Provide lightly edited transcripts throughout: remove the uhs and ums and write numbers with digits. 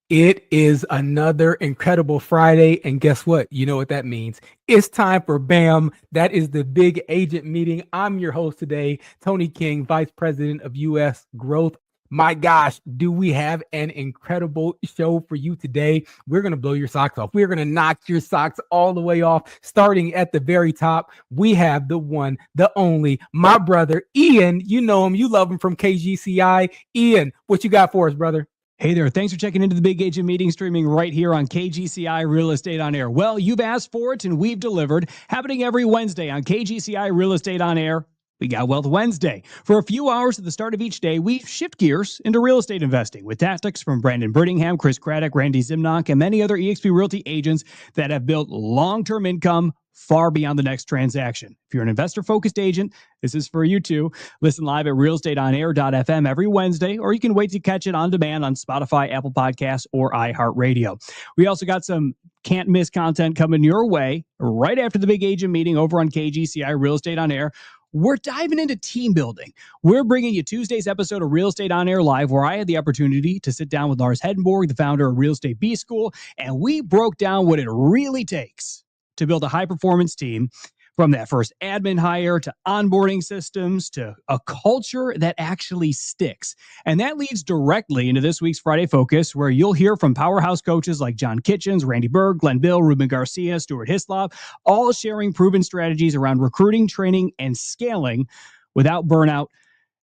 It is another incredible Friday. And guess what? You know what that means. It's time for BAM. That is the big agent meeting. I'm your host today, Tony King, Vice President of U.S. Growth. My gosh, do we have an incredible show for you today? We're going to blow your socks off. We're going to knock your socks all the way off. Starting at the very top, we have the one, the only, my brother, Ian. You know him. You love him from KGCI. Ian, what you got for us, brother? Hey there, thanks for checking into the Big Agent Meeting, streaming right here on KGCI Real Estate on Air. Well, you've asked for it and we've delivered. Happening every Wednesday on KGCI Real Estate on Air. We got Wealth Wednesday. For a few hours at the start of each day, we shift gears into real estate investing with tactics from Brandon Brittingham, Chris Craddock, Randy Zimnock, and many other eXp Realty agents that have built long-term income far beyond the next transaction. If you're an investor-focused agent, this is for you too. Listen live at realestateonair.fm every Wednesday, or you can wait to catch it on demand on Spotify, Apple Podcasts, or iHeartRadio. We also got some can't-miss content coming your way right after the Big Agent Meeting over on KGCI Real Estate on Air. We're diving into team building. We're bringing you Tuesday's episode of Real Estate on Air Live, where I had the opportunity to sit down with Lars Hedenborg, the founder of Real Estate B School, and we broke down what it really takes to build a high-performance team, from that first admin hire to onboarding systems to a culture that actually sticks. And that leads directly into this week's Friday Focus, where you'll hear from powerhouse coaches like John Kitchens, Randy Berg, Glenn Bill, Ruben Garcia, Stuart Hislop, all sharing proven strategies around recruiting, training, and scaling without burnout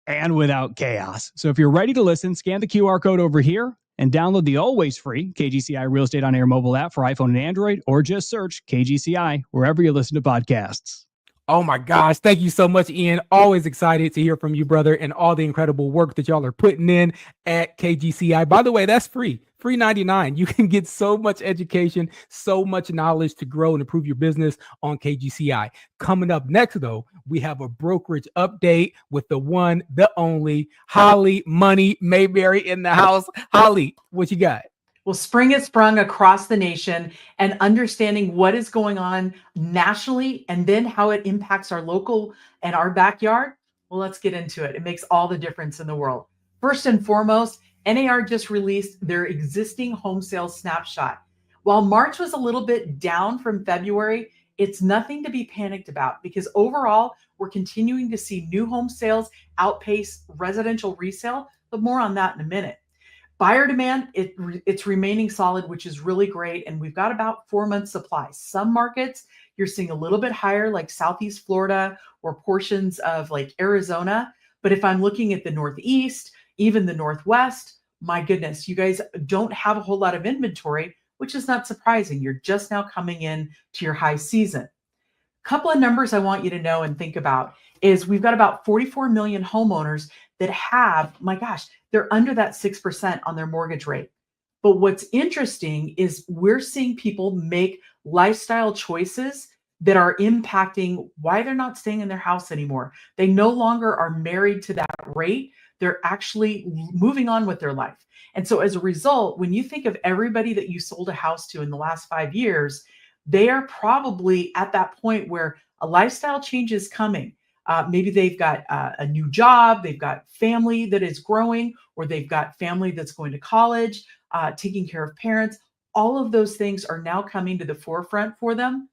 and without chaos. So if you're ready to listen, scan the QR code over here and download the always free KGCI Real Estate on Air mobile app for iPhone and Android, or just search KGCI wherever you listen to podcasts. Oh my gosh. Thank you so much, Ian. Always excited to hear from you, brother, and all the incredible work that y'all are putting in at KGCI. By the way, that's free. Free 99. You can get so much education, so much knowledge to grow and improve your business on KGCI. Coming up next, though, we have a brokerage update with the one, the only, Holly Money Mayberry in the house. Holly, what you got? Well, spring has sprung across the nation, and understanding what is going on nationally and then how it impacts our local and our backyard. Well, let's get into it. It makes all the difference in the world. First and foremost, NAR just released their existing home sales snapshot. While March was a little bit down from February, it's nothing to be panicked about, because overall, we're continuing to see new home sales outpace residential resale, but more on that in a minute. Buyer demand, it's remaining solid, which is really great. And we've got about 4 months supply. Some markets you're seeing a little bit higher, like Southeast Florida or portions of like Arizona. But if I'm looking at the Northeast, even the Northwest, my goodness, you guys don't have a whole lot of inventory, which is not surprising. You're just now coming in to your high season. Couple of numbers I want you to know and think about is we've got about 44 million homeowners that have, my gosh, they're under that 6% on their mortgage rate. But what's interesting is we're seeing people make lifestyle choices that are impacting why they're not staying in their house anymore. They no longer are married to that rate. They're actually moving on with their life. And so as a result, when you think of everybody that you sold a house to in the last 5 years, they are probably at that point where a lifestyle change is coming. Maybe they've got a new job, they've got family that is growing, or they've got family that's going to college, taking care of parents. All of those things are now coming to the forefront for them.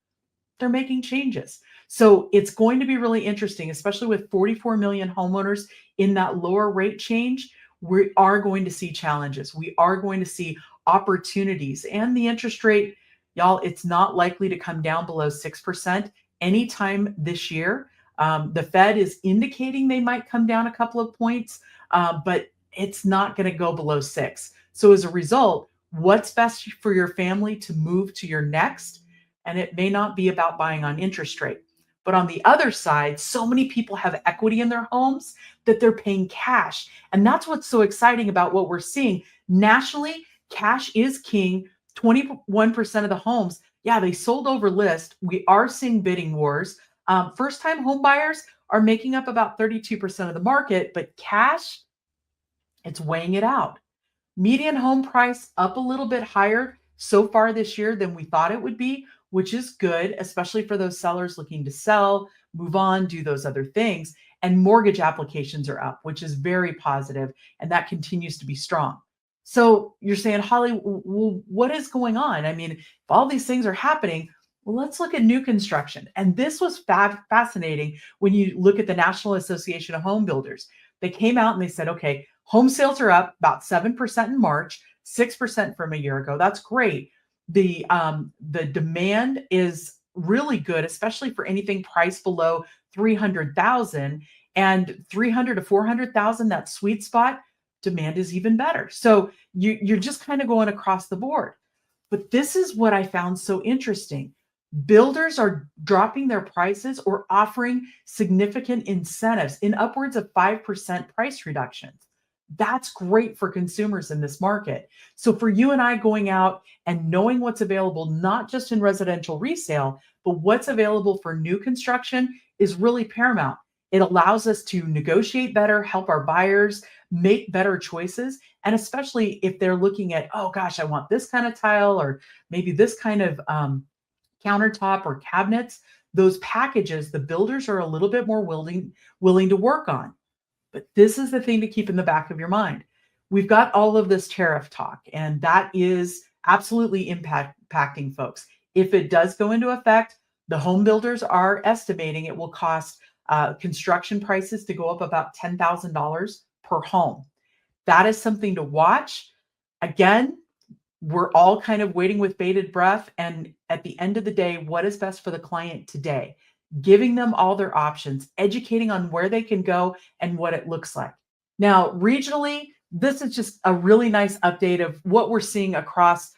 They're making changes. So it's going to be really interesting, especially with 44 million homeowners in that lower rate change. We are going to see challenges. We are going to see opportunities, and the interest rate, y'all, it's not likely to come down below 6% anytime this year. The Fed is indicating they might come down a couple of points, but it's not going to go below 6. So as a result, what's best for your family to move to your next? And it may not be about buying on interest rate. But on the other side, so many people have equity in their homes that they're paying cash. And that's what's so exciting about what we're seeing. Nationally, cash is king. 21% of the homes, yeah, they sold over list. We are seeing bidding wars. First-time home buyers are making up about 32% of the market, but cash, it's weighing it out. Median home price up a little bit higher so far this year than we thought it would be, which is good, especially for those sellers looking to sell, move on, do those other things. And mortgage applications are up, which is very positive, and that continues to be strong. So you're saying, Holly, well, what is going on? I mean, if all these things are happening, well, let's look at new construction. And this was fascinating when you look at the National Association of Home Builders. They came out and they said, okay, home sales are up about 7% in March, 6% from a year ago. That's great. The demand is really good, especially for anything priced below 300,000, and 300 to 400,000, that sweet spot, demand is even better. So you're just kind of going across the board. But this is what I found so interesting. Builders are dropping their prices or offering significant incentives in upwards of 5% price reductions. That's great for consumers in this market. So for you and I going out and knowing what's available, not just in residential resale, but what's available for new construction is really paramount. It allows us to negotiate better, help our buyers make better choices. And especially if they're looking at, oh gosh, I want this kind of tile or maybe this kind of countertop or cabinets, those packages, the builders are a little bit more willing to work on. But this is the thing to keep in the back of your mind. We've got all of this tariff talk, and that is absolutely impacting folks. If it does go into effect, the home builders are estimating it will cost construction prices to go up about $10,000 per home. That is something to watch. Again, we're all kind of waiting with bated breath. And at the end of the day, what is best for the client today? Giving them all their options, educating on where they can go and what it looks like. Now, regionally, this is just a really nice update of what we're seeing across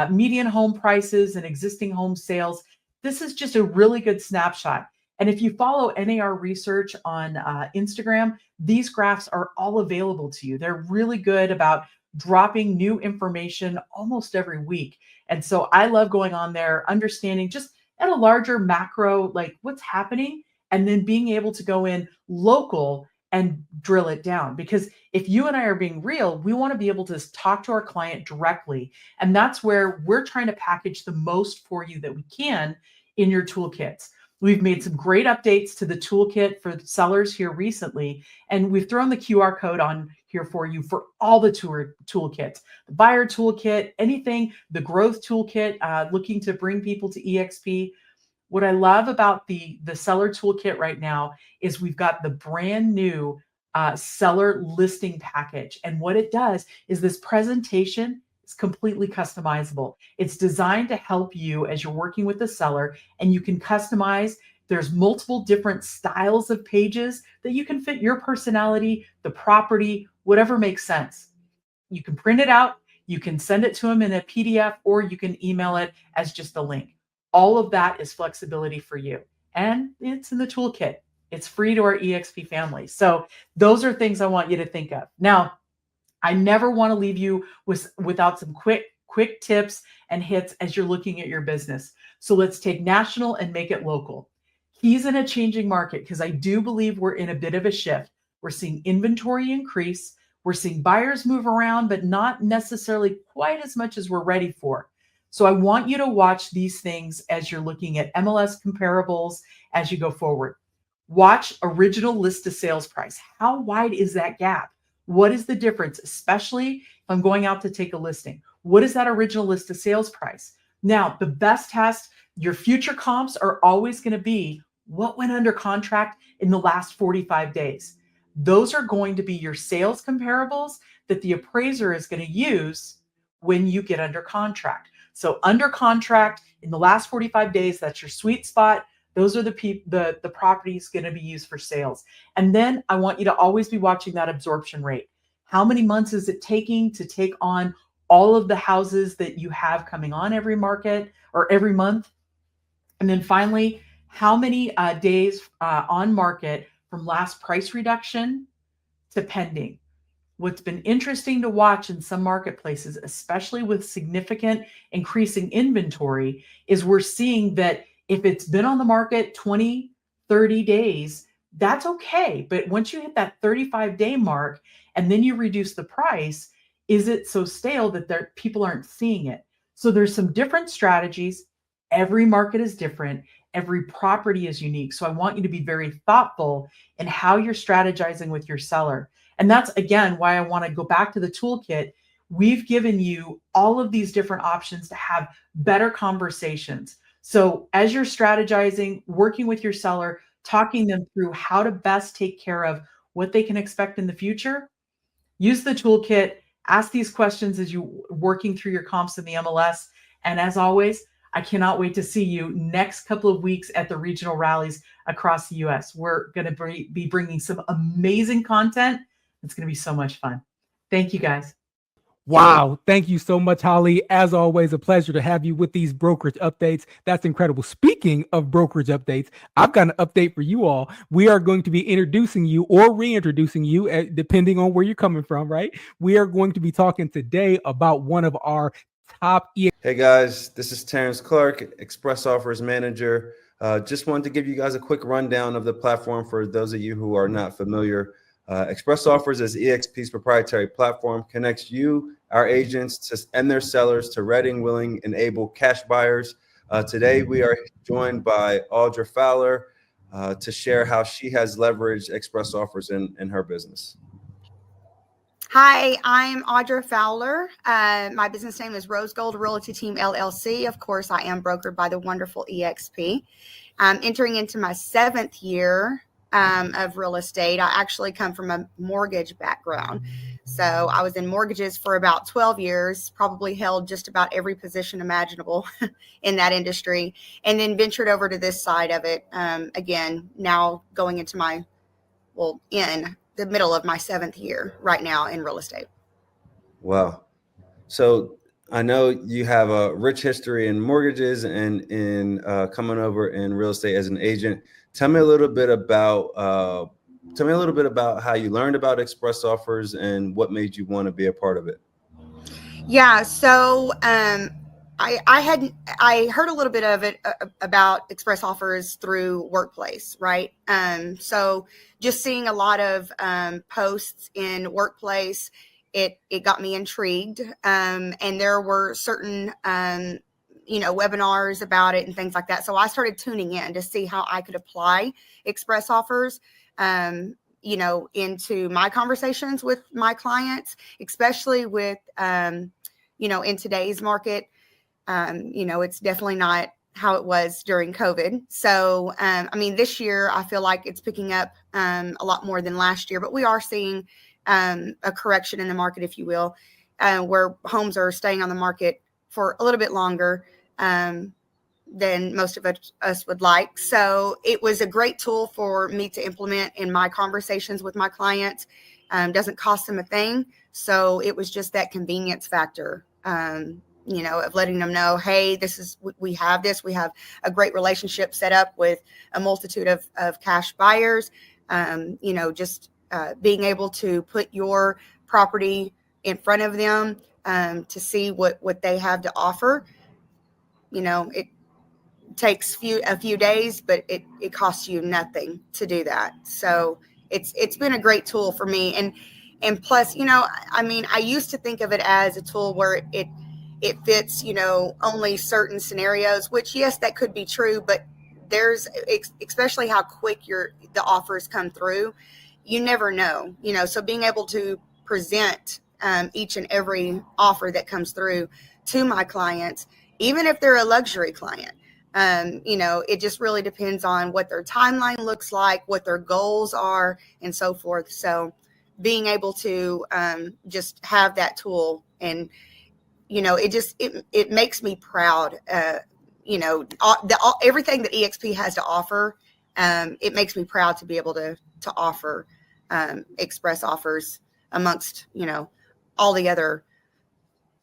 median home prices and existing home sales. This is just a really good snapshot. And if you follow NAR Research on Instagram, these graphs are all available to you. They're really good about dropping new information almost every week. And so I love going on there, understanding just at a larger macro, like what's happening, and then being able to go in local and drill it down. Because if you and I are being real, we want to be able to talk to our client directly. And that's where we're trying to package the most for you that we can in your toolkits. We've made some great updates to the toolkit for sellers here recently, and we've thrown the QR code on here for you for all the toolkits, the buyer toolkit, anything, the growth toolkit, looking to bring people to EXP. What I love about the seller toolkit right now is we've got the brand new seller listing package. And what it does is this presentation is completely customizable. It's designed to help you as you're working with the seller, and you can customize. There's multiple different styles of pages that you can fit your personality, the property, whatever makes sense. You can print it out, you can send it to them in a PDF, or you can email it as just a link. All of that is flexibility for you. And it's in the toolkit. It's free to our EXP family. So those are things I want you to think of. Now, I never want to leave you without some quick tips and hits as you're looking at your business. So let's take national and make it local. He's in a changing market because I do believe we're in a bit of a shift. We're seeing inventory increase. We're seeing buyers move around, but not necessarily quite as much as we're ready for. So I want you to watch these things as you're looking at MLS comparables as you go forward. Watch original list to sales price. How wide is that gap? What is the difference, especially if I'm going out to take a listing? What is that original list to sales price? Now, the best test, your future comps are always going to be what went under contract in the last 45 days. Those are going to be your sales comparables that the appraiser is going to use when you get under contract. So under contract in the last 45 days, that's your sweet spot. Those are the properties going to be used for sales. And then I want you to always be watching that absorption rate. How many months is it taking to take on all of the houses that you have coming on every market or every month? And then finally, how many days on market from last price reduction to pending? What's been interesting to watch in some marketplaces, especially with significant increasing inventory, is we're seeing that if it's been on the market 20, 30 days, that's okay. But once you hit that 35-day mark and then you reduce the price, is it so stale that people aren't seeing it? So there's some different strategies. Every market is different. Every property is unique. So I want you to be very thoughtful in how you're strategizing with your seller. And that's, again, why I want to go back to the toolkit. we've given you all of these different options to have better conversations. So as you're strategizing, working with your seller, talking them through how to best take care of what they can expect in the future, use the toolkit, ask these questions as you working through your comps in the MLS. And as always, I cannot wait to see you next couple of weeks at the regional rallies across the US. We're going to be bringing some amazing content. It's going to be so much fun. Thank you, guys. Wow. Thank you so much, Holly. As always, a pleasure to have you with these brokerage updates. That's incredible. Speaking of brokerage updates, I've got an update for you all. We are going to be introducing you or reintroducing you, depending on where you're coming from, right? We are going to be talking today about one of our top Hey guys, this is Terrence Clark, Express Offers Manager. Just wanted to give you guys a quick rundown of the platform for those of you who are not familiar. Express Offers is eXp's proprietary platform, connects you, our agents, and their sellers to ready, willing, and able cash buyers. Today, we are joined by Audra Fowler to share how she has leveraged Express Offers in her business. Hi, I'm Audra Fowler. My business name is Rose Gold Realty Team LLC. Of course, I am brokered by the wonderful eXp. I'm entering into my 7th year of real estate. I actually come from a mortgage background. So I was in mortgages for about 12 years, probably held just about every position imaginable in that industry, and then ventured over to this side of it. Again, now going into in the middle of my 7th year right now in real estate. Wow. So I know you have a rich history in mortgages and in coming over in real estate as an agent. Tell me a little bit about how you learned about Express Offers and what made you want to be a part of it. Yeah, so I heard a little bit of it about Express Offers through Workplace, right? So just seeing a lot of posts in Workplace, it got me intrigued, and there were certain webinars about it and things like that. So I started tuning in to see how I could apply Express Offers, into my conversations with my clients, especially with, in today's market. It's definitely not how it was during COVID. So, this year I feel like it's picking up a lot more than last year, but we are seeing a correction in the market, if you will, where homes are staying on the market for a little bit longer than most of us would like. So it was a great tool for me to implement in my conversations with my clients. Doesn't cost them a thing. So it was just that convenience factor, of letting them know, hey, we have a great relationship set up with a multitude of cash buyers. Being able to put your property in front of them to see what they have to offer. It takes a few days, but it costs you nothing to do that. So it's been a great tool for me. And plus, I used to think of it as a tool where it fits, only certain scenarios, which yes, that could be true, but there's especially how quick the offers come through. You never know, so being able to present each and every offer that comes through to my clients, even if they're a luxury client, it just really depends on what their timeline looks like, what their goals are, and so forth. So being able to just have that tool, and it makes me proud. Everything that eXp has to offer, it makes me proud to be able to offer Express Offers amongst all the other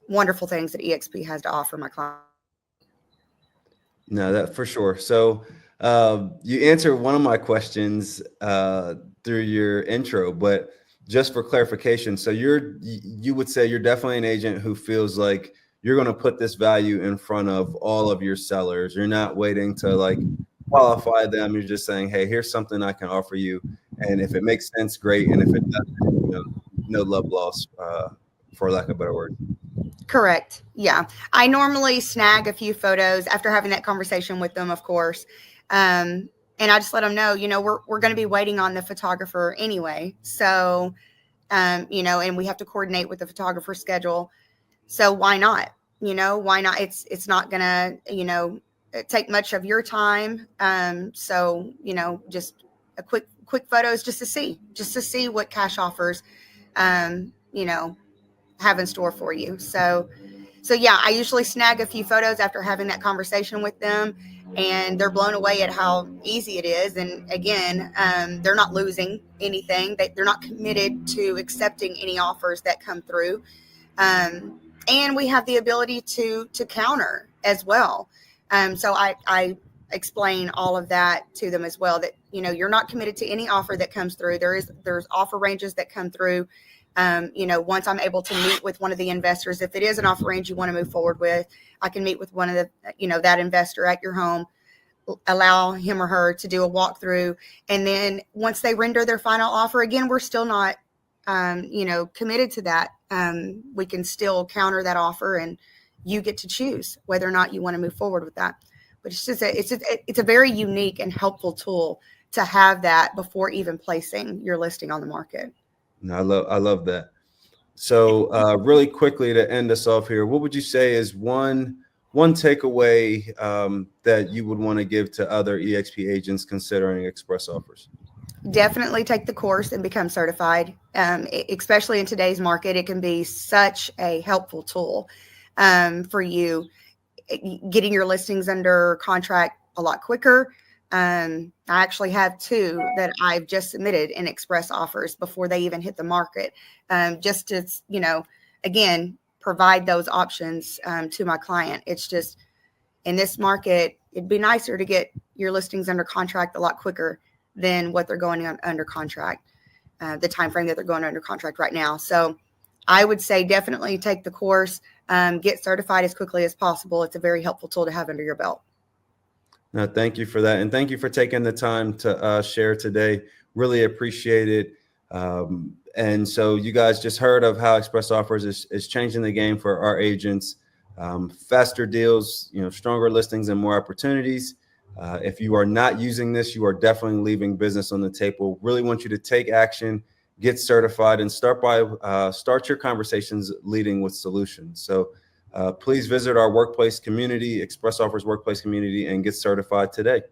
wonderful things that eXp has to offer my clients. No, that for sure. So you answered one of my questions through your intro, but just for clarification, so you would say you're definitely an agent who feels like you're going to put this value in front of all of your sellers. You're not waiting to qualify them. You're just saying, hey, here's something I can offer you, and if it makes sense, great, and if it doesn't, no love lost, for lack of a better word. Correct. Yeah. I normally snag a few photos after having that conversation with them, of course. And I just let them know, we're going to be waiting on the photographer anyway. So and we have to coordinate with the photographer's schedule. So why not? Why not? It's not gonna, take much of your time. So, just a quick photos just to see what cash offers, have in store for you. So yeah, I usually snag a few photos after having that conversation with them, and they're blown away at how easy it is. And again, they're not losing anything. They're not committed to accepting any offers that come through. And we have the ability to counter as well. So I explain all of that to them as well, that, you're not committed to any offer that comes through. There's offer ranges that come through. Once I'm able to meet with one of the investors, if it is an offer range you want to move forward with, I can meet with one of the, that investor at your home, allow him or her to do a walkthrough. And then once they render their final offer, again, we're still not, committed to that. We can still counter that offer, and you get to choose whether or not you want to move forward with that. But it's a very unique and helpful tool to have that before even placing your listing on the market. No, I love that. So really quickly to end us off here, what would you say is one takeaway that you would want to give to other EXP agents considering express offers? Definitely take the course and become certified. Especially in today's market, it can be such a helpful tool for you getting your listings under contract a lot quicker. I actually have 2 that I've just submitted in express offers before they even hit the market, just to, again, provide those options to my client. It's just, in this market, it'd be nicer to get your listings under contract a lot quicker than what they're going on under contract, the time frame that they're going under contract right now. So I would say definitely take the course, get certified as quickly as possible. It's a very helpful tool to have under your belt. No, thank you for that. And thank you for taking the time to share today. Really appreciate it. And so you guys just heard of how express offers is changing the game for our agents. Faster deals, stronger listings and more opportunities. If you are not using this, you are definitely leaving business on the table. Really want you to take action, get certified, and start your conversations leading with solutions. So please visit our workplace community, Express Offers workplace community, and get certified today.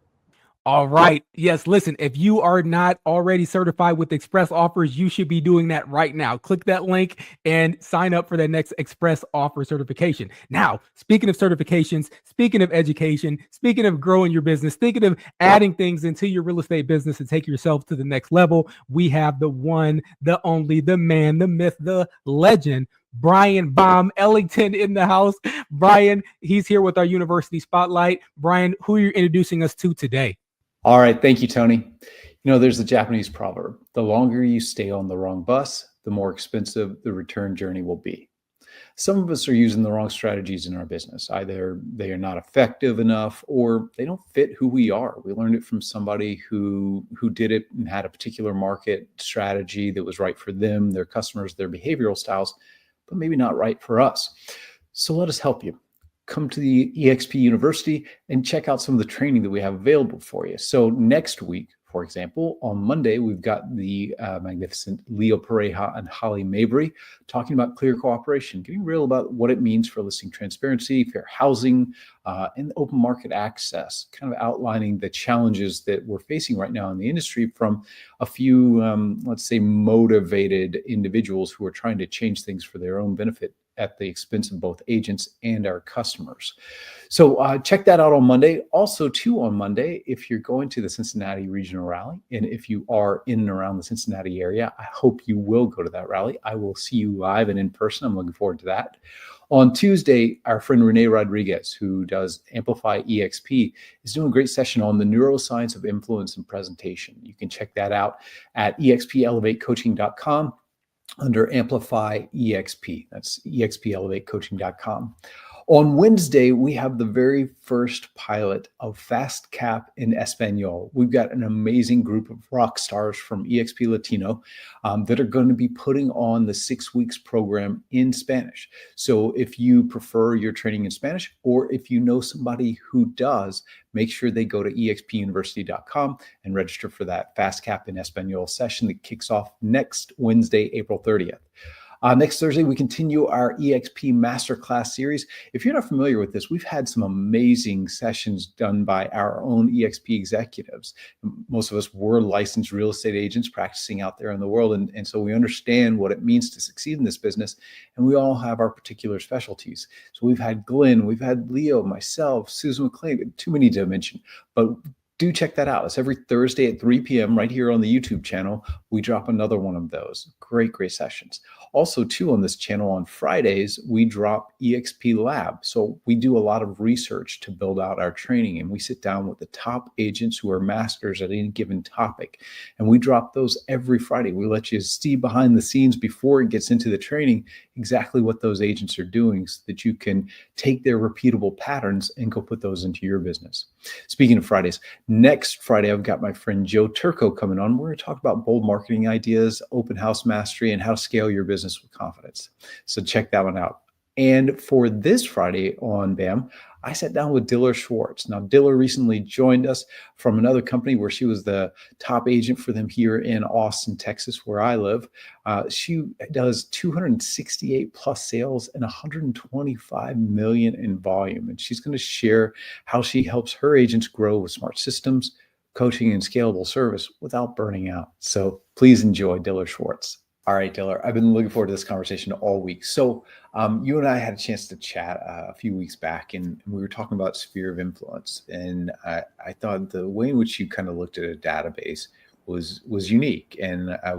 All right. Yes. Listen, if you are not already certified with Express Offers, you should be doing that right now. Click that link and sign up for the next Express Offer certification. Now, speaking of certifications, speaking of education, speaking of growing your business, speaking of adding things into your real estate business and take yourself to the next level, we have the one, the only, the man, the myth, the legend, Brian Baum Ellington in the house. Brian, he's here with our University Spotlight. Brian, who are you introducing us to today? All right. Thank you, Tony. There's a Japanese proverb: the longer you stay on the wrong bus, the more expensive the return journey will be. Some of us are using the wrong strategies in our business. Either they are not effective enough or they don't fit who we are. We learned it from somebody who did it and had a particular market strategy that was right for them, their customers, their behavioral styles, but maybe not right for us. So let us help you. Come to the EXP University and check out some of the training that we have available for you. So next week, for example, on Monday, we've got the magnificent Leo Pareja and Holly Mabry talking about clear cooperation, getting real about what it means for listing transparency, fair housing, and open market access, kind of outlining the challenges that we're facing right now in the industry from a few, let's say, motivated individuals who are trying to change things for their own benefit at the expense of both agents and our customers. So check that out on Monday. Also, too, on Monday, if you're going to the Cincinnati Regional Rally, and if you are in and around the Cincinnati area, I hope you will go to that rally. I will see you live and in person. I'm looking forward to that. On Tuesday, our friend Renee Rodriguez, who does Amplify EXP, is doing a great session on the neuroscience of influence and presentation. You can check that out at expelevatecoaching.com. under Amplify EXP. That's expelevatecoaching.com. On Wednesday, we have the very first pilot of Fast Cap in Espanol. We've got an amazing group of rock stars from EXP Latino that are going to be putting on the 6 weeks program in Spanish. So if you prefer your training in Spanish, or if you know somebody who does, make sure they go to expuniversity.com and register for that Fast Cap in Espanol session that kicks off next Wednesday, April 30th. Next Thursday, we continue our EXP Masterclass series. If you're not familiar with this, we've had some amazing sessions done by our own EXP executives. Most of us were licensed real estate agents practicing out there in the world, and so we understand what it means to succeed in this business, and we all have our particular specialties. So we've had Glenn, we've had Leo, myself, Susan McLean, too many to mention, but do check that out. It's every Thursday at 3 p.m. right here on the YouTube channel. We drop another one of those. Great sessions. Also, too, on this channel on Fridays, we drop EXP Lab. So we do a lot of research to build out our training, and we sit down with the top agents who are masters at any given topic. And we drop those every Friday. We let you see behind the scenes before it gets into the training exactly what those agents are doing so that you can take their repeatable patterns and go put those into your business. Speaking of Fridays, next Friday, I've got my friend Joe Turco coming on. We're going to talk about bold marketing ideas, open house mastery, and how to scale your business with confidence. So check that one out. And for this Friday on BAM, I sat down with Diller Schwartz. Now, Diller recently joined us from another company where she was the top agent for them here in Austin, Texas, where I live. She does 268 plus sales and 125 million in volume. And she's going to share how she helps her agents grow with smart systems, coaching, and scalable service without burning out. So please enjoy Diller Schwartz. All right, Diller, I've been looking forward to this conversation all week. So you and I had a chance to chat a few weeks back, and we were talking about sphere of influence. And I thought the way in which you kind of looked at a database was unique. And I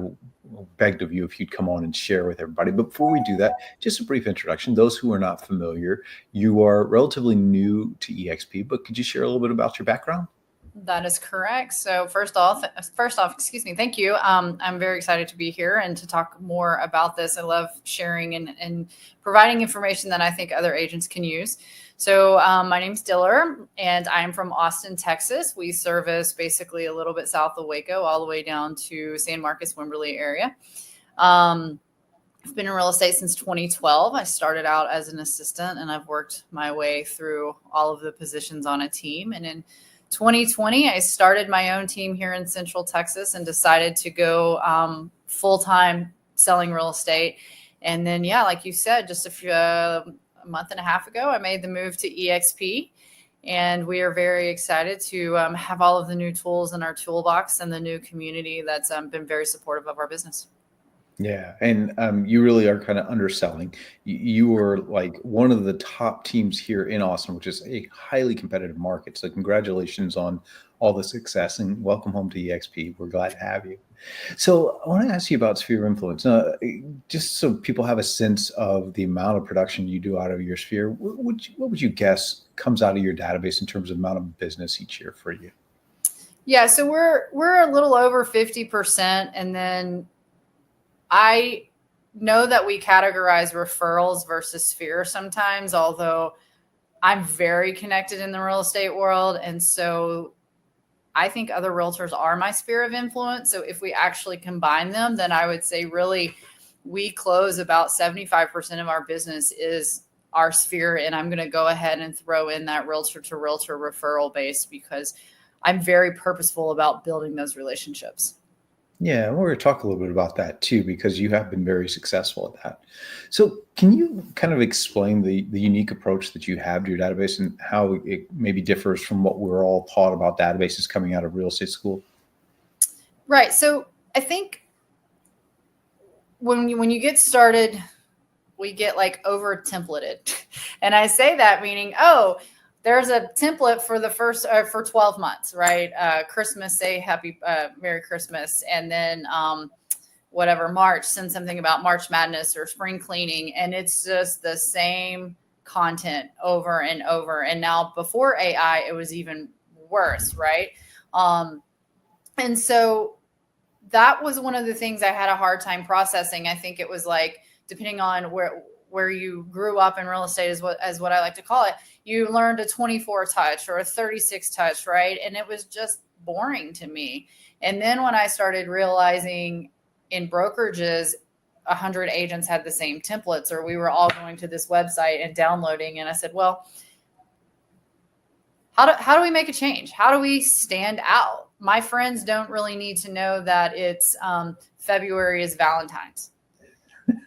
begged of you if you'd come on and share with everybody. But before we do that, just a brief introduction. Those who are not familiar, you are relatively new to EXP, but could you share a little bit about your background? That is correct. So first off, excuse me. Thank you. I'm very excited to be here and to talk more about this. I love sharing and providing information that I think other agents can use. So my name's Diller, and I'm from Austin, Texas. We service basically a little bit south of Waco, all the way down to San Marcos, Wimberley area. I've been in real estate since 2012. I started out as an assistant, and I've worked my way through all of the positions on a team. And in 2020, I started my own team here in Central Texas and decided to go full-time selling real estate. And then, yeah, like you said, just a month and a half ago, I made the move to EXP. And we are very excited to have all of the new tools in our toolbox and the new community that's been very supportive of our business. Yeah. And you really are kind of underselling. You are like one of the top teams here in Austin, which is a highly competitive market. So congratulations on all the success and welcome home to EXP. We're glad to have you. So I want to ask you about sphere of influence. Just so people have a sense of the amount of production you do out of your sphere, what would you guess comes out of your database in terms of amount of business each year for you? Yeah. So we're a little over 50%. And then I know that we categorize referrals versus sphere sometimes, although I'm very connected in the real estate world. And so I think other realtors are my sphere of influence. So if we actually combine them, then I would say really we close about 75% of our business is our sphere. And I'm going to go ahead and throw in that realtor to realtor referral base because I'm very purposeful about building those relationships. Yeah, we're going to talk a little bit about that too, because you have been very successful at that. So can you kind of explain the unique approach that you have to your database and how it maybe differs from what we're all taught about databases coming out of real estate school? Right. So I think when you get started, we get like over templated. And I say that meaning, there's a template for the first for 12 months, right? Christmas, say happy Merry Christmas, and then March, send something about March Madness or spring cleaning, and it's just the same content over and over. And now before AI, it was even worse, right? And so that was one of the things I had a hard time processing. I think it was like depending on where you grew up in real estate, is what I like to call it. You learned a 24 touch or a 36 touch, right? And it was just boring to me. And then when I started realizing in brokerages, 100 agents had the same templates, or we were all going to this website and downloading. And I said, well, how do we make a change? How do we stand out? My friends don't really need to know that it's February is Valentine's.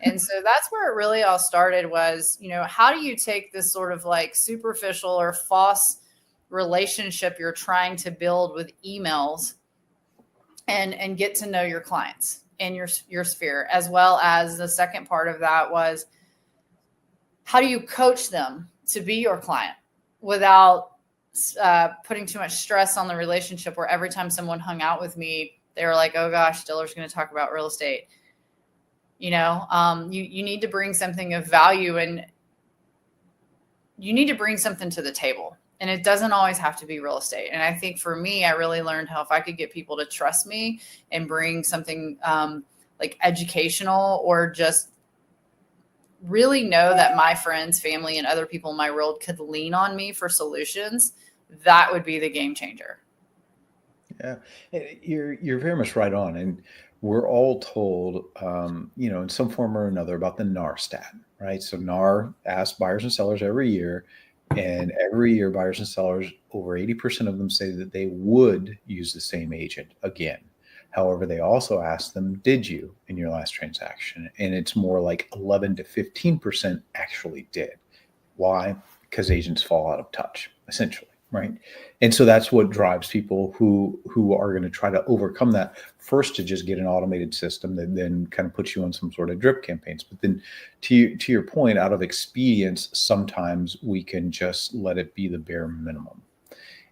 And so that's where it really all started was, how do you take this sort of like superficial or false relationship you're trying to build with emails and get to know your clients and your sphere, as well as the second part of that was, how do you coach them to be your client without putting too much stress on the relationship, where every time someone hung out with me, they were like, oh gosh, Diller's going to talk about real estate. You need to bring something of value, and you need to bring something to the table. And it doesn't always have to be real estate. And I think for me, I really learned how if I could get people to trust me and bring something like educational, or just really know that my friends, family, and other people in my world could lean on me for solutions, that would be the game changer. Yeah, you're very much right on. And we're all told, in some form or another, about the NAR stat, right? So NAR asks buyers and sellers every year, and every year buyers and sellers, over 80% of them say that they would use the same agent again. However, they also ask them, did you in your last transaction? And it's more like 11 to 15% actually did. Why? Because agents fall out of touch, essentially, right? And so that's what drives people who are going to try to overcome that, first to just get an automated system that then kind of puts you on some sort of drip campaigns. But then to your point, out of expedience, sometimes we can just let it be the bare minimum.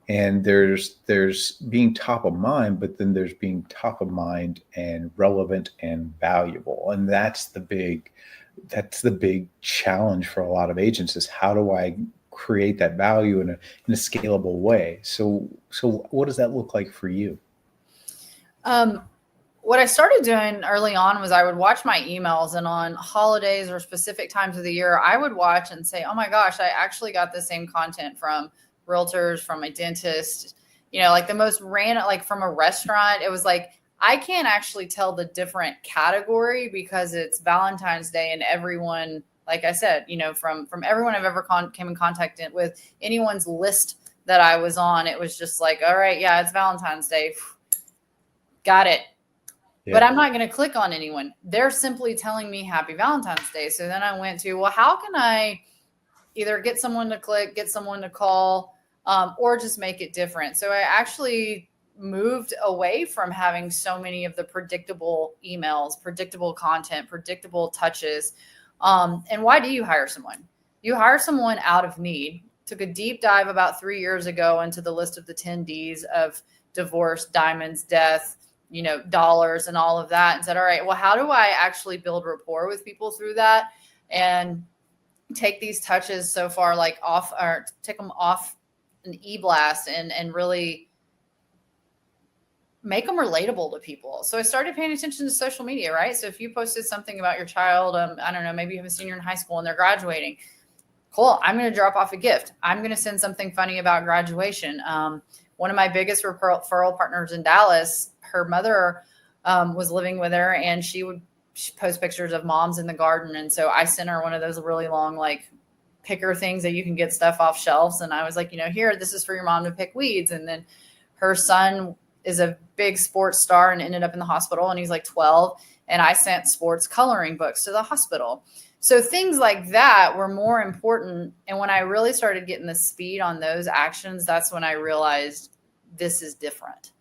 And there's being top of mind, but then there's being top of mind and relevant and valuable. And that's the big challenge for a lot of agents, is how do I create that value in a scalable way? So what does that look like for you? What I started doing early on was I would watch my emails, and on holidays or specific times of the year, I would watch and say, oh my gosh, I actually got the same content from realtors, from my dentist, like the most random, like from a restaurant. It was like, I can't actually tell the different category because it's Valentine's Day, and everyone, like I said, from everyone I've ever came in contact with, anyone's list that I was on, it was just like, all right, yeah, it's Valentine's Day. Got it. Yeah. But I'm not going to click on anyone. They're simply telling me happy Valentine's Day. So then I went to, well, how can I either get someone to click, get someone to call, or just make it different? So I actually moved away from having so many of the predictable emails, predictable content, predictable touches. And why do you hire someone? You hire someone out of need. Took a deep dive about 3 years ago into the list of the 10 Ds of divorce, diamonds, death, dollars, and all of that, and said, all right, well, how do I actually build rapport with people through that and take these touches so far, like off, or take them off an e-blast and really make them relatable to people? So I started paying attention to social media, right? So if you posted something about your child, I don't know, maybe you have a senior in high school and they're graduating. Cool. I'm going to drop off a gift. I'm going to send something funny about graduation. One of my biggest referral partners in Dallas, her mother was living with her, and she would post pictures of moms in the garden. And so I sent her one of those really long, like, picker things that you can get stuff off shelves. And I was like, here, this is for your mom to pick weeds. And then her son is a big sports star and ended up in the hospital, and he's like 12. And I sent sports coloring books to the hospital. So things like that were more important. And when I really started getting the speed on those actions, that's when I realized this is different.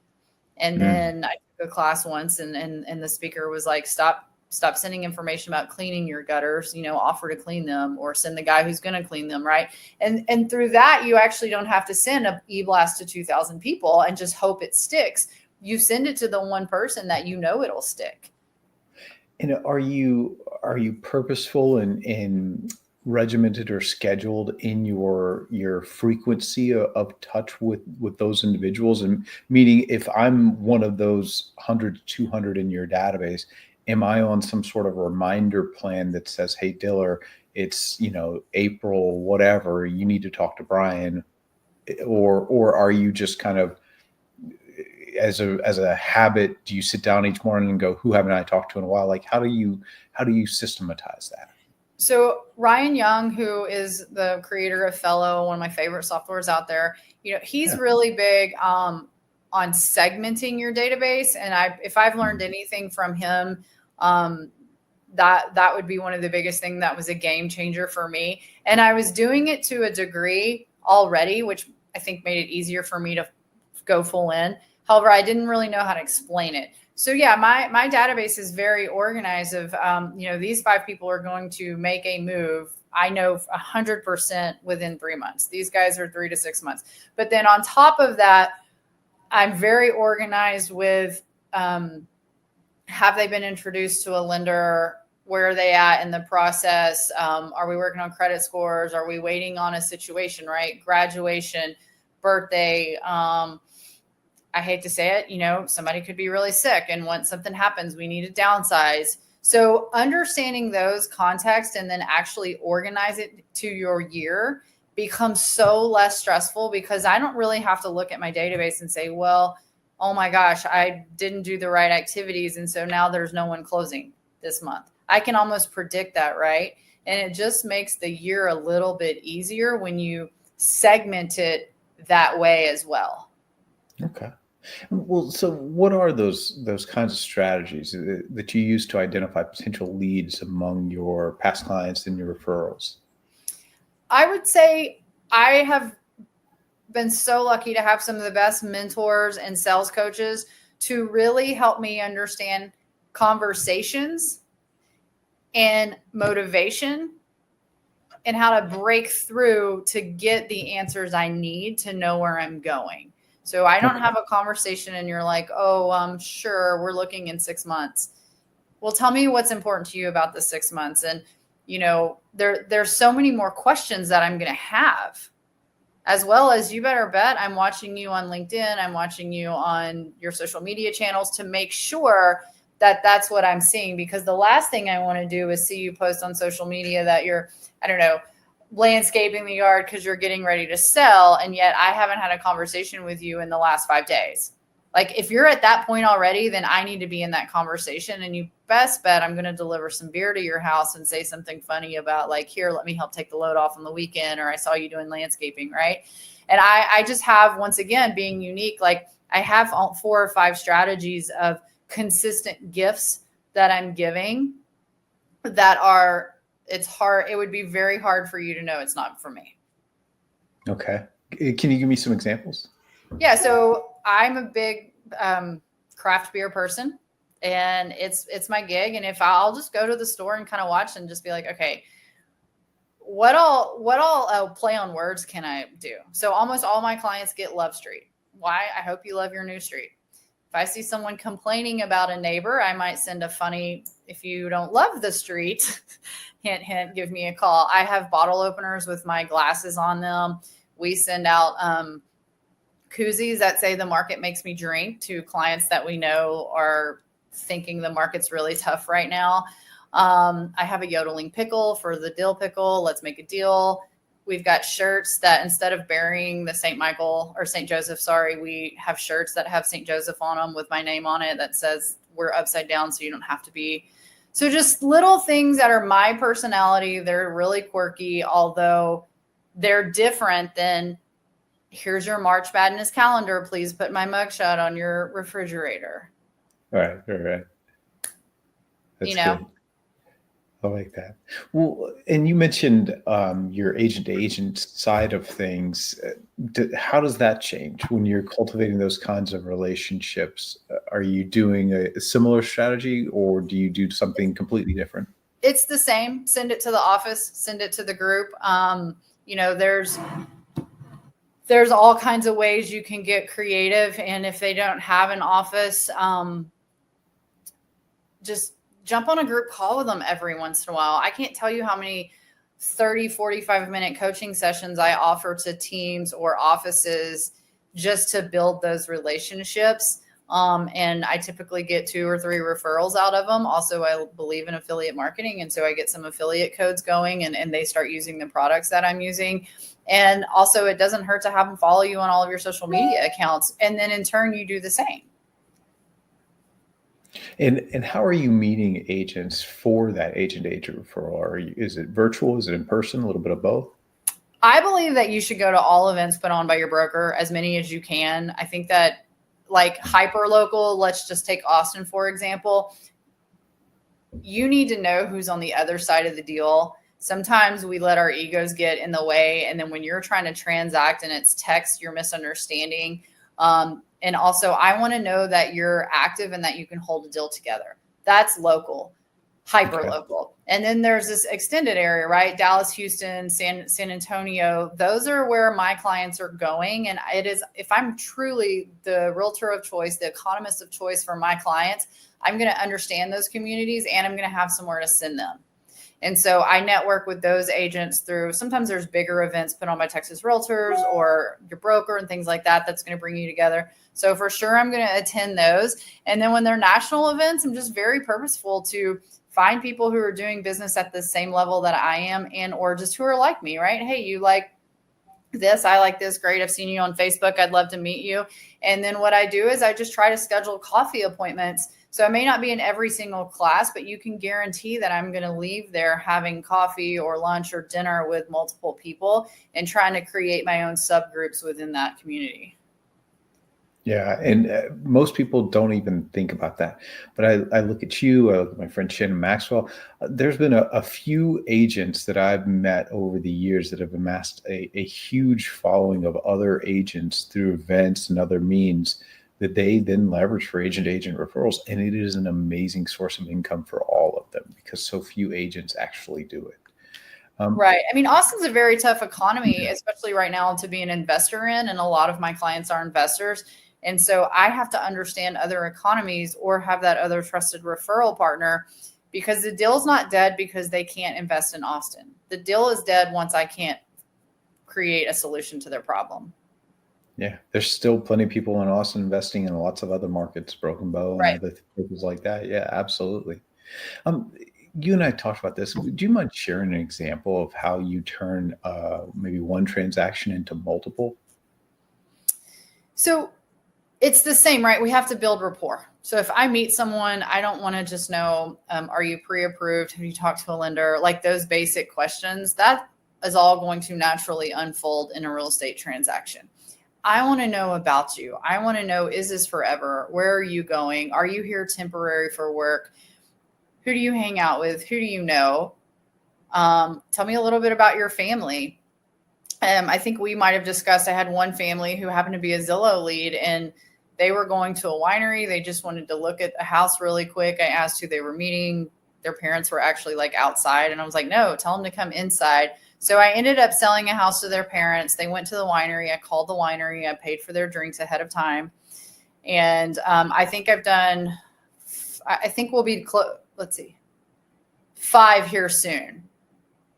And then I took a class once, and the speaker was like, stop sending information about cleaning your gutters, offer to clean them, or send the guy who's going to clean them. Right. And through that, you actually don't have to send a e-blast to 2,000 people and just hope it sticks. You send it to the one person that it'll stick. And are you purposeful and regimented or scheduled in your frequency of touch with those individuals? And meaning, if I'm one of those 100 to 200 in your database, Am I on some sort of reminder plan that says, hey, Diller, it's, April, whatever, you need to talk to Brian? Or are you just kind of, as a habit, do you sit down each morning and go, who haven't I talked to in a while? Like, how do you systematize that? So Ryan Young, who is the creator of Fellow, one of my favorite softwares out there, he's really big on segmenting your database. And if I've learned anything from him, that would be one of the biggest things that was a game changer for me. And I was doing it to a degree already, which I think made it easier for me to go full in. However, I didn't really know how to explain it. So yeah, my database is very organized of, these 5 people are going to make a move. I know 100% within 3 months. These guys are 3 to 6 months. But then on top of that, I'm very organized with, have they been introduced to a lender? Where are they at in the process? Are we working on credit scores? Are we waiting on a situation, right? Graduation, birthday, I hate to say it, somebody could be really sick, and once something happens, we need to downsize. So understanding those contexts and then actually organize it to your year becomes so less stressful, because I don't really have to look at my database and say, well, oh my gosh, I didn't do the right activities, and so now there's no one closing this month. I can almost predict that, right? And it just makes the year a little bit easier when you segment it that way as well. Okay. Well, so what are those kinds of strategies that you use to identify potential leads among your past clients and your referrals? I would say I have been so lucky to have some of the best mentors and sales coaches to really help me understand conversations and motivation and how to break through to get the answers I need to know where I'm going. So I don't have a conversation and you're like, oh, sure, we're looking in 6 months. Well, tell me what's important to you about the 6 months. And, there's so many more questions that I'm going to have, as well as you better bet I'm watching you on LinkedIn. I'm watching you on your social media channels to make sure that that's what I'm seeing, because the last thing I want to do is see you post on social media that you're, landscaping the yard because you're getting ready to sell, and yet I haven't had a conversation with you in the last 5 days. Like, if you're at that point already, then I need to be in that conversation, and you best bet I'm going to deliver some beer to your house and say something funny about, like, here, let me help take the load off on the weekend, or I saw you doing landscaping, right? And I just have, once again, being unique, like I have 4 or 5 strategies of consistent gifts that I'm giving that are, it's hard. It would be very hard for you to know it's not for me. Okay. Can you give me some examples? Yeah. So I'm a big craft beer person, and it's my gig. And if I'll just go to the store and kind of watch and just be like, okay, what all play on words can I do? So almost all my clients get Love Street. Why? I hope you love your new street. If I see someone complaining about a neighbor, I might send a funny, if you don't love the street, hint, hint, give me a call. I have bottle openers with my glasses on them. We send out koozies that say the market makes me drink to clients that we know are thinking the market's really tough right now. I have a yodeling pickle for the dill pickle. Let's make a deal. We've got shirts that instead of burying the St. Michael or St. Joseph, we have shirts that have St. Joseph on them with my name on it that says we're upside down so you don't have to be. So just little things that are my personality. They're really quirky, although they're different than, here's your March Madness calendar. Please put my mugshot on your refrigerator. All right. That's good. I like that. Well, and you mentioned your agent-to-agent side of things. How does that change when you're cultivating those kinds of relationships? Are you doing a similar strategy, or do you do something completely different? It's the same. Send it to the office. Send it to the group. There's all kinds of ways you can get creative, and if they don't have an office, just jump on a group call with them every once in a while. I can't tell you how many 30, 45-minute coaching sessions I offer to teams or offices just to build those relationships. And I typically get 2 or 3 referrals out of them. Also, I believe in affiliate marketing. And so I get some affiliate codes going and they start using the products that I'm using. And also, it doesn't hurt to have them follow you on all of your social media accounts. And then in turn, you do the same. And how are you meeting agents for that agent-agent referral? Is it virtual? Is it in person? A little bit of both? I believe that you should go to all events put on by your broker, as many as you can. I think that like hyper local, let's just take Austin, for example. You need to know who's on the other side of the deal. Sometimes we let our egos get in the way. And then when you're trying to transact and it's text, you're misunderstanding. And also I want to know that you're active and that you can hold a deal together. That's local, hyper local. And then there's this extended area, right? Dallas, Houston, San Antonio. Those are where my clients are going. And it is, if I'm truly the realtor of choice, the economist of choice for my clients, I'm going to understand those communities and I'm going to have somewhere to send them. And so I network with those agents through, sometimes there's bigger events put on by Texas Realtors or your broker and things like that. That's going to bring you together. So for sure, I'm going to attend those. And then when they're national events, I'm just very purposeful to find people who are doing business at the same level that I am and or just who are like me, right? Hey, you like this, I like this, great. I've seen you on Facebook. I'd love to meet you. And then what I do is I just try to schedule coffee appointments. So I may not be in every single class, but you can guarantee that I'm going to leave there having coffee or lunch or dinner with multiple people and trying to create my own subgroups within that community. Yeah, and most people don't even think about that. But I look at you, I look at my friend Shannon Maxwell. There's been a few agents that I've met over the years that have amassed a huge following of other agents through events and other means that they then leverage for agent-agent referrals. And it is an amazing source of income for all of them because so few agents actually do it. Right. I mean, Austin's a very tough economy, especially right now to be an investor in. And a lot of my clients are investors. And so I have to understand other economies or have that other trusted referral partner because the deal's not dead because they can't invest in Austin. The deal is dead once I can't create a solution to their problem. Yeah, there's still plenty of people in Austin investing in lots of other markets, Broken Bow and other things like that. Yeah, absolutely. You and I talked about this. Do you mind sharing an example of how you turn maybe one transaction into multiple? So it's the same, right? We have to build rapport. So if I meet someone, I don't want to just know, are you pre-approved? Have you talked to a lender? Like those basic questions, that is all going to naturally unfold in a real estate transaction. I want to know about you. I want to know, is this forever? Where are you going? Are you here temporary for work? Who do you hang out with? Who do you know? Tell me a little bit about your family. I think we might have discussed, I had one family who happened to be a Zillow lead and they were going to a winery. They just wanted to look at a house really quick. I asked who they were meeting. Their parents were actually like outside. And I was like, no, tell them to come inside. So I ended up selling a house to their parents. They went to the winery. I called the winery. I paid for their drinks ahead of time. And I think I've done, I think we'll be, let's see, 5 here soon.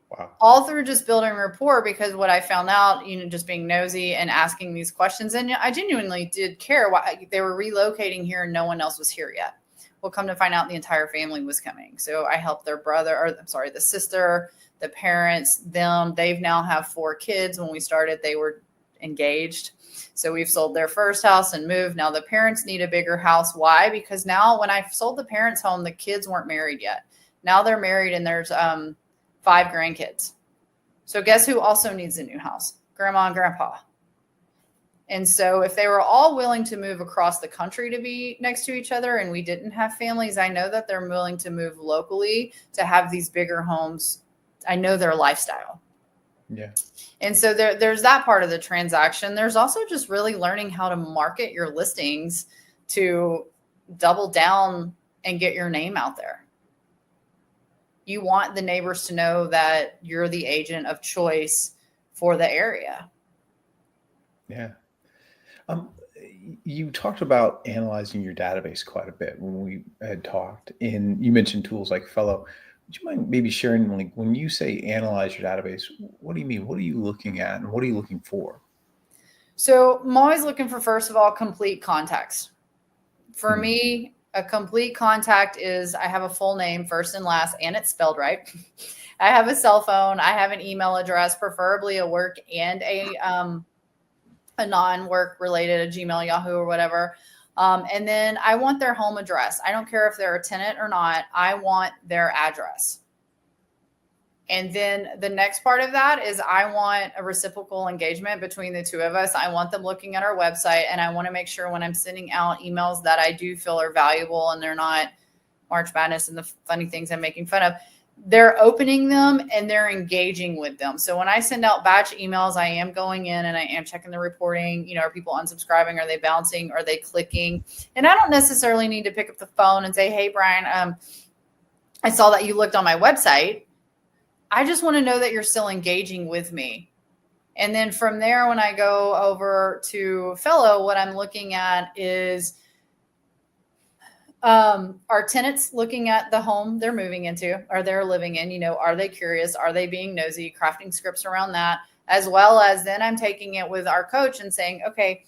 Wow. All through just building rapport, because what I found out, just being nosy and asking these questions, and I genuinely did care why they were relocating here and no one else was here yet. Well, come to find out the entire family was coming. So I helped their brother, or I'm sorry, the sister, the parents, them. They've now have 4 kids. When we started, they were engaged. So we've sold their first house and moved. Now the parents need a bigger house. Why? Because now when I sold the parents' home, the kids weren't married yet. Now they're married and there's 5 grandkids. So guess who also needs a new house? Grandma and grandpa. And so if they were all willing to move across the country to be next to each other and we didn't have families, I know that they're willing to move locally to have these bigger homes. I know their lifestyle. Yeah. And so there's that part of the transaction. There's also just really learning how to market your listings to double down and get your name out there. You want the neighbors to know that you're the agent of choice for the area. Yeah. You talked about analyzing your database quite a bit when we had talked, and you mentioned tools like Fellow. Would you mind maybe sharing, like, when you say analyze your database, what do you mean? What are you looking at and what are you looking for? So I'm always looking for, first of all, complete context. For me, a complete contact is I have a full name, first and last, and it's spelled right. I have a cell phone. I have an email address, preferably a work and a non-work related, a Gmail, Yahoo, or whatever. And then I want their home address. I don't care if they're a tenant or not. I want their address. And then the next part of that is I want a reciprocal engagement between the two of us. I want them looking at our website, and I want to make sure when I'm sending out emails that I do feel are valuable and they're not March Madness and the funny things I'm making fun of. They're opening them and they're engaging with them. So when I send out batch emails, I am going in and I am checking the reporting. You know, are people unsubscribing? Are they bouncing? Are they clicking? And I don't necessarily need to pick up the phone and say, hey, Brian, I saw that you looked on my website. I just want to know that you're still engaging with me. And then from there, when I go over to Fellow, what I'm looking at is are tenants looking at the home they're moving into, or they're living in, you know, are they curious? Are they being nosy? Crafting scripts around that, as well as then I'm taking it with our coach and saying, okay,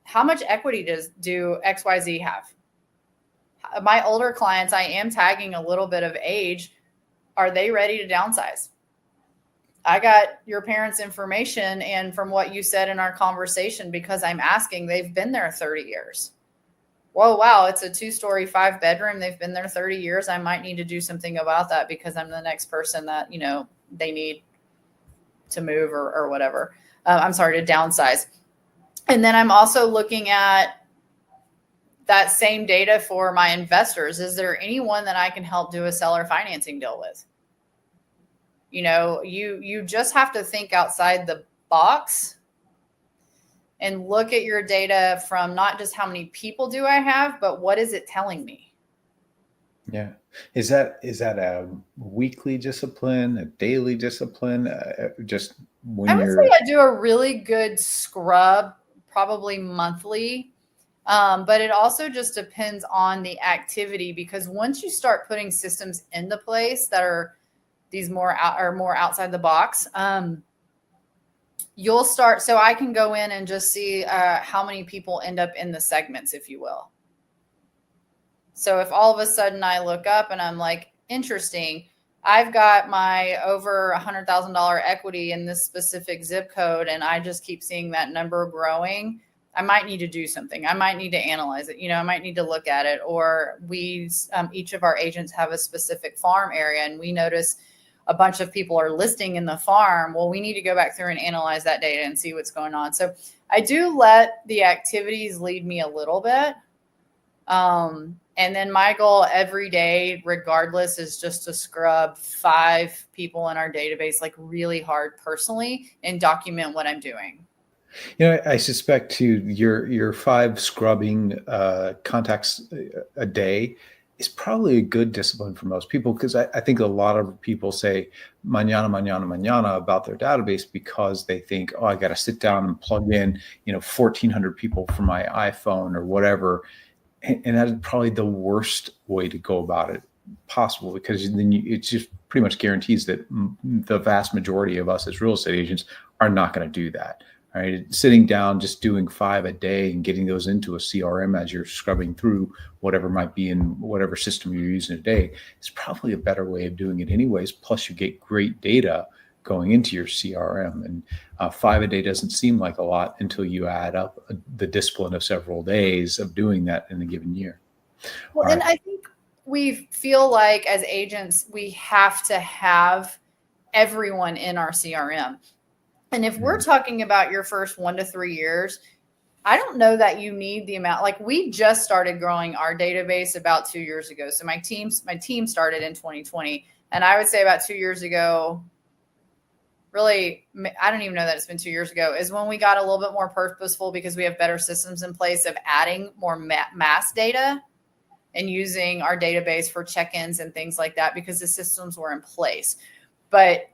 how much equity do XYZ have? My older clients, I am tagging a little bit of age. Are they ready to downsize? I got your parents' information, and from what you said in our conversation, because I'm asking, they've been there 30 years. Whoa, wow, it's a 2-story, 5-bedroom. They've been there 30 years. I might need to do something about that because I'm the next person that, you know, they need to move or whatever. I'm sorry, to downsize. And then I'm also looking at that same data for my investors. Is there anyone that I can help do a seller financing deal with? You know, you just have to think outside the box and look at your data from not just how many people do I have, but what is it telling me? Yeah. Is that a weekly discipline, a daily discipline? Just when I would say I do a really good scrub, probably monthly. But it also just depends on the activity, because once you start putting systems into place that are these more outside the box, you'll start. So I can go in and just see how many people end up in the segments, if you will. So if all of a sudden I look up and I'm like, interesting, I've got my over $100,000 equity in this specific zip code, and I just keep seeing that number growing, I might need to do something. I might need to analyze it. You know, I might need to look at it. Or each of our agents have a specific farm area, and we notice a bunch of people are listing in the farm. Well, we need to go back through and analyze that data and see what's going on. So I do let the activities lead me a little bit. And then my goal every day, regardless, is just to scrub 5 people in our database, like really hard personally, and document what I'm doing. You know, I suspect too, your 5 scrubbing contacts a day is probably a good discipline for most people, because I think a lot of people say mañana, mañana, mañana about their database because they think, oh, I got to sit down and plug in, 1,400 people from my iPhone or whatever. And that is probably the worst way to go about it possible, because then it just pretty much guarantees that the vast majority of us as real estate agents are not going to do that. Right? Sitting down, just doing 5 a day and getting those into a CRM as you're scrubbing through whatever might be in whatever system you're using today is probably a better way of doing it anyways. Plus you get great data going into your CRM, and 5 a day doesn't seem like a lot until you add up the discipline of several days of doing that in a given year. Well, and I think we feel like as agents, we have to have everyone in our CRM. And if we're talking about your first 1 to 3 years, I don't know that you need the amount. Like, we just started growing our database about 2 years ago. So my team started in 2020. And I would say about 2 years ago, really, I don't even know that it's been 2 years ago, is when we got a little bit more purposeful, because we have better systems in place of adding more mass data and using our database for check-ins and things like that, because the systems were in place. But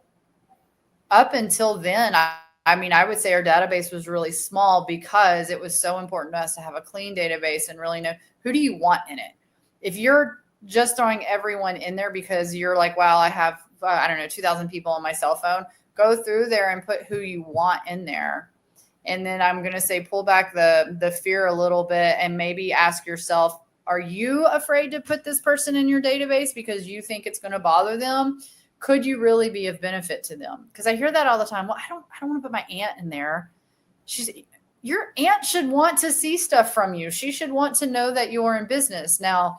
up until then, I mean, I would say our database was really small, because it was so important to us to have a clean database and really know who do you want in it. If you're just throwing everyone in there because you're like, wow, I have, 2,000 people on my cell phone, go through there and put who you want in there. And then I'm going to say pull back the fear a little bit and maybe ask yourself, are you afraid to put this person in your database because you think it's going to bother them? Could you really be of benefit to them? Because I hear that all the time. Well, I don't want to put my aunt in there. Your aunt should want to see stuff from you. She should want to know that you're in business. Now,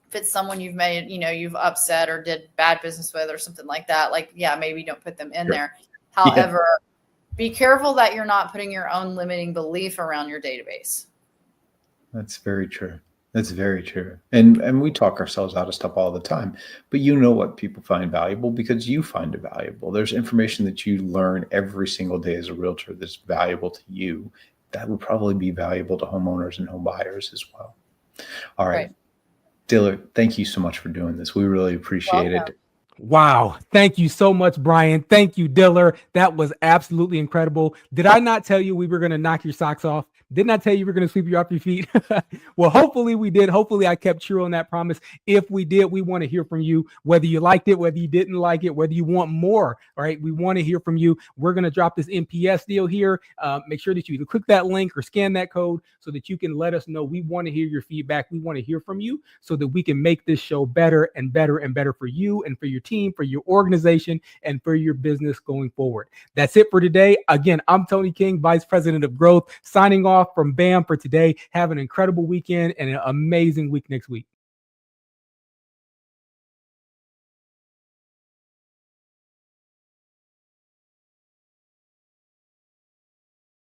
if it's someone you've made, you've upset or did bad business with or something like that, maybe don't put them in there. However, be careful that you're not putting your own limiting belief around your database. That's very true. That's very true. And we talk ourselves out of stuff all the time, but you know what people find valuable because you find it valuable. There's information that you learn every single day as a realtor that's valuable to you. That would probably be valuable to homeowners and home buyers as well. All right. Diller, thank you so much for doing this. We really appreciate it. Wow. Thank you so much, Brian. Thank you, Diller. That was absolutely incredible. Did I not tell you we were going to knock your socks off? Didn't I tell you we're going to sweep you off your feet? Well, hopefully we did. Hopefully I kept true on that promise. If we did, we want to hear from you, whether you liked it, whether you didn't like it, whether you want more. All right. We want to hear from you. We're going to drop this NPS deal here. Make sure that you either click that link or scan that code so that you can let us know. We want to hear your feedback. We want to hear from you so that we can make this show better and better and better for you and for your team, for your organization, and for your business going forward. That's it for today. Again, I'm Tony King, Vice President of Growth, signing off from BAM for today. Have an incredible weekend and an amazing week next week.